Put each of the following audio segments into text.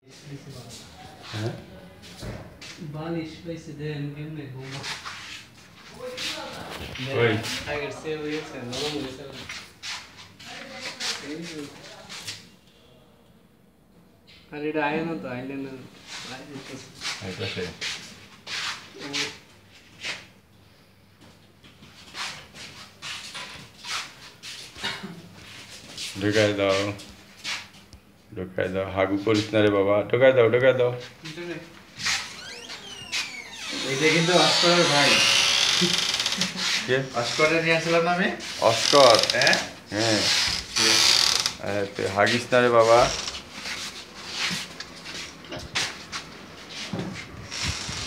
হ্যাঁ বালিশ পাইছে দেন কেমনে ঘুমা ওই আগের সে হয়েছে নরম হয়েছে আর এটা আয় না তো আইলে না আইতাছে ঢুকাই দাও হাগু করিস না রে বাবা ঢুকাই দাও এইটা কিন্তু অস্করের ভাই কে অস্করে নিয়ে আসলাম না আমি অস্কর হ্যাঁ হ্যাঁ তুই হাগিস না রে বাবা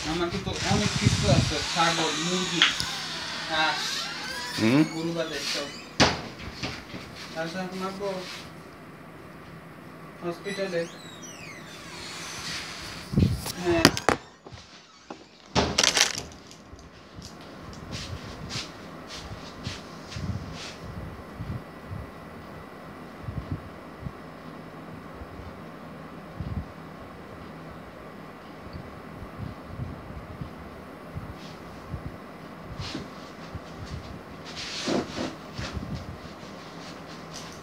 আমার তো অনেক কিছু আছে ছাগল মুরগি হাঁস গরু বাদে সব তারপর মারবো হসপিটালে হ্যাঁ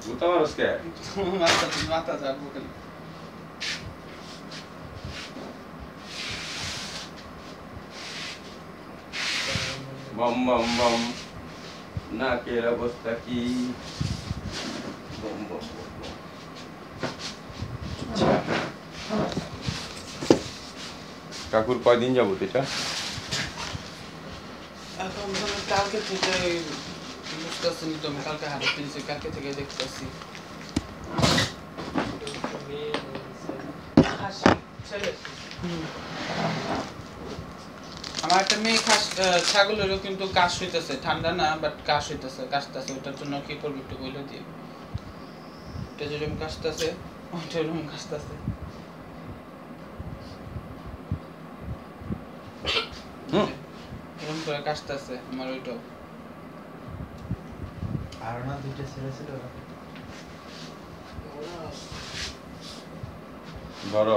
বুঝতে পারস কে মাথা যাবো খালি বম বম বম নাকের অবস্থা কি বম বম বম বম। কাকুর কয়দিন যাবত এটা এখন কালকে থেকে বুঝতেছি না তো আমি কালকে হাতে পেয়েছি কালকে থেকে দেখতেছি আমার একটা মেয়ে ছাগলেরও কিন্তু কাশ হইতেছে ঠান্ডা না বাট কাশ হইতেছে কাশতেছে ওটার জন্য কি করবো একটু বলে দিয়ে এটা যেরকম কাশতেছে ওটা এরকম কাশতেছে এরকম করে কাশতেছে আমার ওইটাও আর না দুইটা ছেলে ছিল ধরো